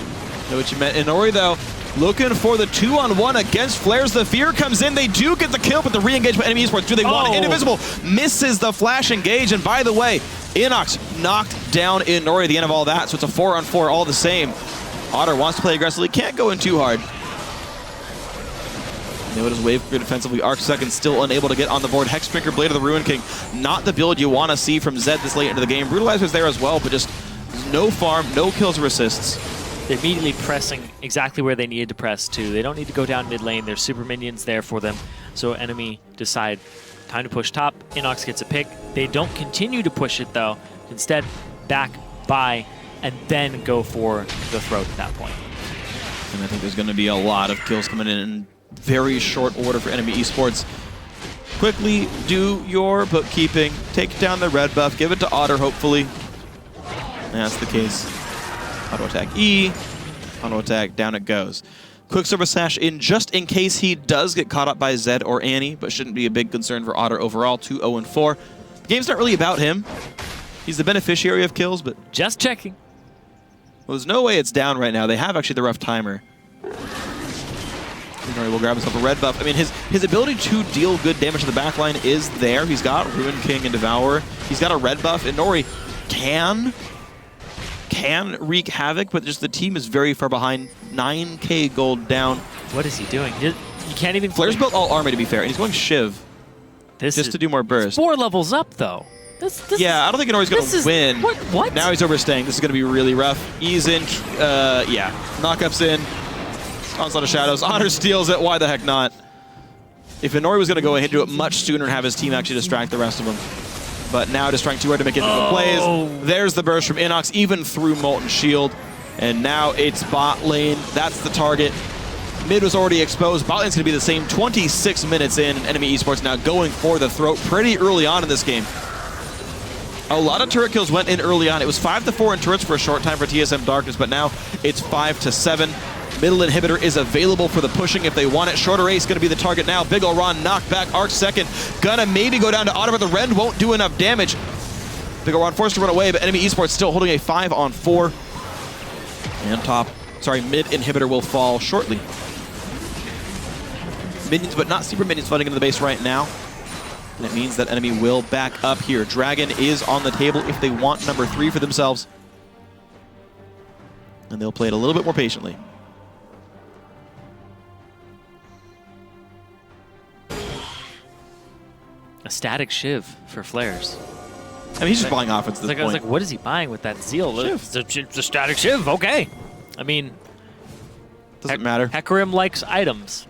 Know what you meant. Inori, though, looking for the 2-on-1 against Flares. The fear comes in. They do get the kill, but the re-engage by NME Esports. Do they want it? Indivisible misses the flash engage. And by the way, Inox knocked down Inori at the end of all that, so it's a 4-on-4 all the same. Otter wants to play aggressively. Can't go in too hard. They would just wave clear defensively. Arc second still unable to get on the board. Hexdrinker, Blade of the Ruined King. Not the build you want to see from Zed this late into the game. Brutalizer's there as well, but just no farm, no kills or assists. They're immediately pressing exactly where they needed to press to. They don't need to go down mid lane. There's super minions there for them. So Enemy decide time to push top. Inox gets a pick. They don't continue to push it though. Instead, back, buy, and then go for the throat at that point. And I think there's going to be a lot of kills coming in very short order for NME Esports. Quickly do your bookkeeping. Take down the red buff. Give it to Otter, hopefully. And that's the case. Auto attack E. Auto attack, down it goes. Quicksilver Sash in just in case he does get caught up by Zed or Annie, but shouldn't be a big concern for Otter overall. 2-0-4. The game's not really about him. He's the beneficiary of kills, but Just checking. well, there's no way it's down right now. They have actually the rough timer. Nori will grab himself a red buff. I mean, his ability to deal good damage to the backline is there. He's got Ruin King and Devourer. He's got a red buff, and Nori can wreak havoc, but just the team is very far behind. 9k gold down. What is he doing? You can't even... Flair's built all army, to be fair, and he's going Shiv just to do more burst. 4 levels up, though. This Yeah, I don't think Nori's going to win. What? Now he's overstaying. This is going to be really rough. Ease in. Yeah. Knockups in. Onslaught of Shadows. Honor steals it. Why the heck not? If Inori was going to go ahead and do it much sooner and have his team actually distract the rest of them. But now just trying too hard to make it into the plays. There's the burst from Inox, even through Molten Shield. And now it's bot lane. That's the target. Mid was already exposed. Bot lane's going to be the same. 26 minutes in. NME Esports now going for the throat pretty early on in this game. A lot of turret kills went in early on. It was 5-4 in turrets for a short time for TSM Darkness, but now it's 5-7. Middle inhibitor is available for the pushing if they want it. Shorter Ace going to be the target now. Big ol' Ron knocked back. Arc second. Gonna maybe go down to auto, but the Rend won't do enough damage. Big ol' Ron forced to run away, but NME Esports still holding a 5-on-4. And mid inhibitor will fall shortly. Minions, but not super minions flooding into the base right now. And it means that NME will back up here. Dragon is on the table if they want number 3 for themselves. And they'll play it a little bit more patiently. A static Shiv for Flares. I mean, he's just buying offense at this point. I was like, what is he buying with that Zeal? It's a static Shiv, okay. I mean... Doesn't matter. Hecarim likes items.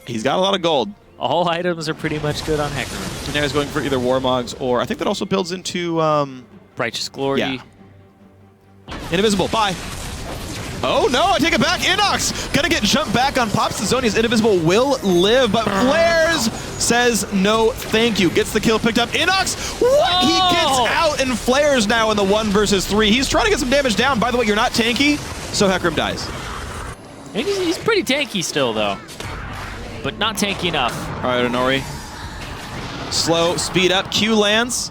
He's got a lot of gold. All items are pretty much good on Hecarim. And now he's going for either Warmogs or... I think that also builds into... Righteous Glory. Yeah. Indivisible, bye. Oh no, I take it back. Inox gonna get jumped back on Pops the Zonius. Indivisible will live, but Flares says no thank you. Gets the kill picked up. Inox, what? He gets out and Flares now in the 1 versus 3. He's trying to get some damage down. By the way, you're not tanky, so Hecarim dies. And he's pretty tanky still, though. But not tanky enough. All right, Inori. Slow, speed up. Q lands.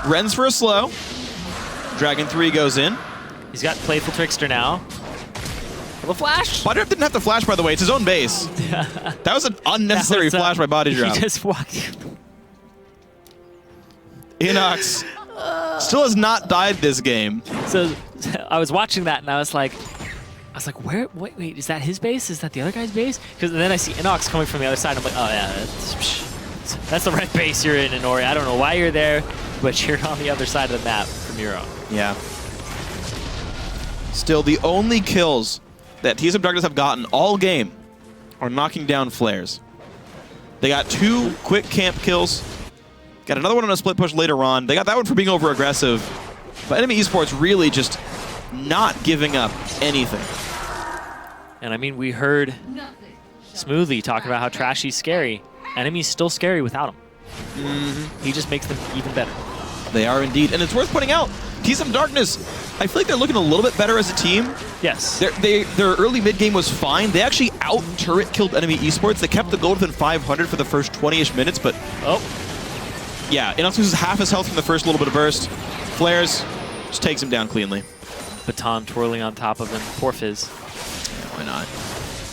Rens for a slow. Dragon 3 goes in. He's got Playful Trickster now. A flash. Body Drop didn't have to flash, by the way. It's his own base. That was an unnecessary flash by Body Drop. He just walked. Inox still has not died this game. So I was watching that and I was like, where? Wait, is that his base? Is that the other guy's base? Because then I see Inox coming from the other side. I'm like, oh yeah, that's the red base you're in, Inori. I don't know why you're there, but you're on the other side of the map from your own. Yeah. Still, the only kills that TSM Darkness have gotten all game are knocking down Flares. They got 2 quick camp kills. Got another one on a split push later on. They got that one for being over aggressive. But NME Esports really just not giving up anything. And I mean, we heard Smoothie talking about how Trashy's scary. NME's still scary without him. He just makes them even better. They are indeed. And it's worth pointing out, TSM Darkness, I feel like they're looking a little bit better as a team. Yes. Their early mid-game was fine. They actually out-turret killed NME Esports. They kept the gold within 500 for the first 20-ish minutes, but... Yeah, Inox loses half his health from the first little bit of burst. Flares just takes him down cleanly. Baton twirling on top of him. Poor Fizz. Yeah, why not?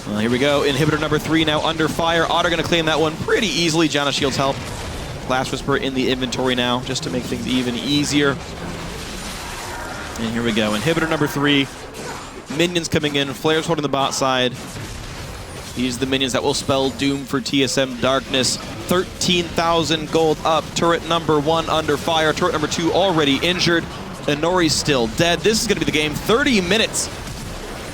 Well, here we go. Inhibitor number 3 now under fire. Otter going to claim that one pretty easily. Janna Shield's help. Blast Whisper in the inventory now, just to make things even easier. And here we go. Inhibitor number 3. Minions coming in. Flares holding the bot side. These are the minions that will spell doom for TSM Darkness. 13,000 gold up. Turret number 1 under fire. Turret number 2 already injured. Inori's still dead. This is going to be the game. 30 minutes.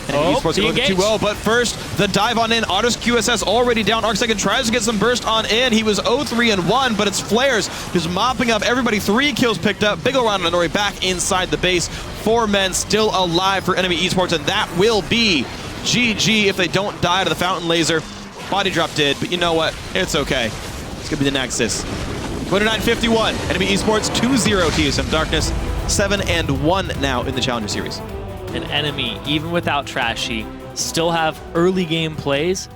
And Esports going 2-0, but first, the dive on in. Otter's QSS already down. Arc Second tries to get some burst on in. He was 0-3-1, but it's Flares just mopping up everybody. 3 kills picked up. Big ol' Ron and Inori back inside the base. 4 men still alive for NME Esports, and that will be GG if they don't die to the Fountain Laser. Body Drop did, but you know what? It's okay. It's going to be the Nexus. 29-51. NME Esports 2-0 TSM Darkness. 7-1 now in the Challenger Series. An enemy, even without Trashy, still have early game plays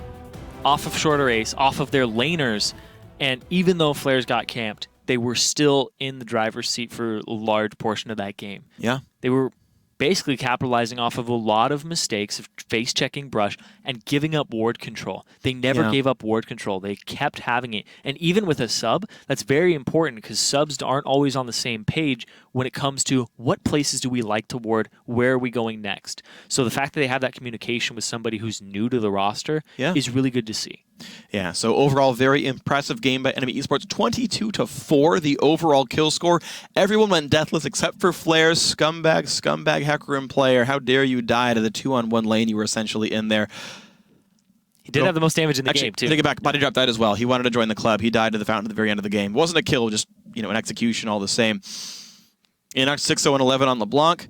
off of Shorter Ace, off of their laners, and even though Flares got camped, they were still in the driver's seat for a large portion of that game. Yeah. They were basically capitalizing off of a lot of mistakes of face-checking Brush and giving up ward control. They never gave up ward control. They kept having it. And even with a sub, that's very important because subs aren't always on the same page when it comes to what places do we like to ward, where are we going next. So the fact that they have that communication with somebody who's new to the roster is really good to see. Yeah, so overall, very impressive game by NME Esports. 22-4, the overall kill score. Everyone went deathless except for Flares. Scumbag hacker and player. How dare you die to the 2-on-1 lane? You were essentially in there. He did have the most damage in the game, too. Take it back. Body drop died as well. He wanted to join the club. He died to the fountain at the very end of the game. Wasn't a kill, just an execution all the same. Inox 6-0-11 on LeBlanc.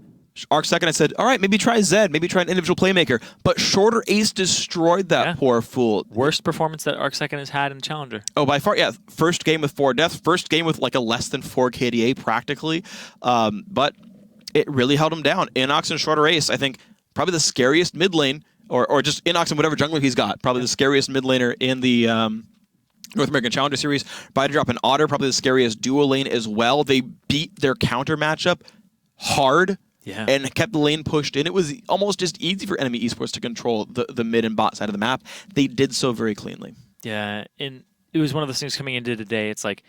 Arc second, I said, all right, maybe try Zed, maybe try an individual playmaker. But Shorter Ace destroyed that poor fool. Worst performance that Arc second has had in Challenger. Oh, by far, yeah. First game with 4 deaths. First game with like a less than 4 KDA practically. But it really held him down. Inox and Shorter Ace, I think, probably the scariest mid lane, or just Inox and whatever jungler he's got. Probably the scariest mid laner in the North American Challenger Series. Body drop and Otter, probably the scariest duo lane as well. They beat their counter matchup hard. Yeah. And kept the lane pushed in. It was almost just easy for NME Esports to control the mid and bot side of the map. They did so very cleanly. Yeah, and it was one of those things coming into today. It's like,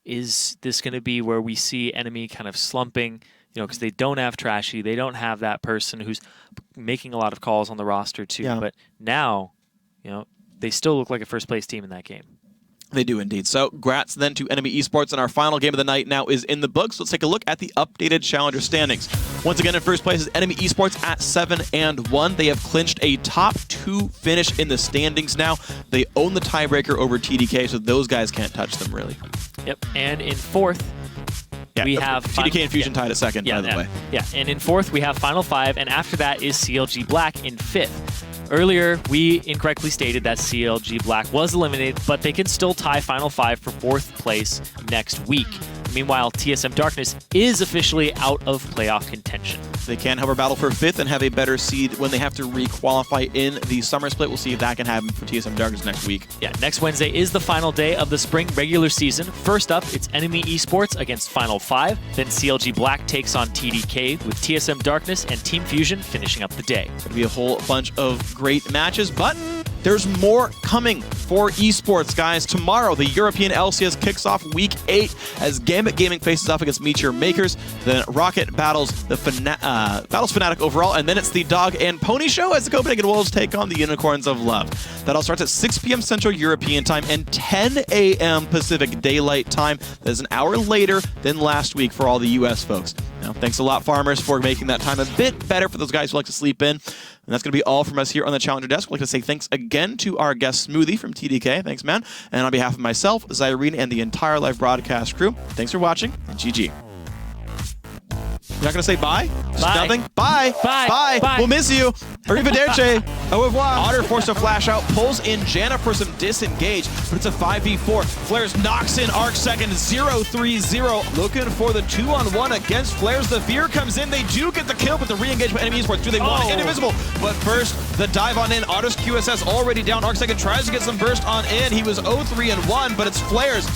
is this going to be where we see NME kind of slumping? Because they don't have Trashy. They don't have that person who's making a lot of calls on the roster too. Yeah. But now, they still look like a first-place team in that game. They do indeed. So, grats then to NME Esports, and our final game of the night now is in the books. Let's take a look at the updated Challenger standings. Once again, in first place is NME Esports at 7-1. They have clinched a top 2 finish in the standings now. They own the tiebreaker over TDK, so those guys can't touch them, really. Yep, and in fourth, we have TDK and Fusion tied at second, by the way. Yeah, and in fourth, we have Final 5, and after that is CLG Black in fifth. Earlier, we incorrectly stated that CLG Black was eliminated, but they can still tie Final 5 for 4th place next week. Meanwhile, TSM Darkness is officially out of playoff contention. They can, however, battle for 5th and have a better seed when they have to re-qualify in the summer split. We'll see if that can happen for TSM Darkness next week. Yeah, next Wednesday is the final day of the spring regular season. First up, it's NME Esports against Final 5. Then CLG Black takes on TDK with TSM Darkness and Team Fusion finishing up the day. It's going to be a whole bunch of great matches, but there's more coming for esports, guys. Tomorrow, the European LCS kicks off Week 8 as Gambit Gaming faces off against Meteor Makers. Then Rocket battles battles Fnatic overall, and then it's the Dog and Pony Show as the Copenhagen Wolves take on the Unicorns of Love. That all starts at 6 p.m. Central European Time and 10 a.m. Pacific Daylight Time. That is an hour later than last week for all the U.S. folks. Now, thanks a lot, Farmers, for making that time a bit better for those guys who like to sleep in. And that's going to be all from us here on the Challenger Desk. We'd like to say thanks again to our guest, Smoothie from TDK. Thanks, man. And on behalf of myself, Zyrene, and the entire live broadcast crew, thanks for watching, and GG. You're not going to say bye? Just bye. Nothing? Bye. Bye. Bye. Bye. We'll miss you. Arrivederci. Au revoir. Otter forced a flash out, pulls in Janna for some disengage, but it's a 5v4. Flares knocks in Arc second, 0-3-0. Looking for the 2-on-1 against Flares. The fear comes in. They do get the kill, but the re-engage by NME Esports. Do they want it? Indivisible. But first, the dive on in. Otter's QSS already down. Arc second tries to get some burst on in. He was 0-3-1, but it's Flares.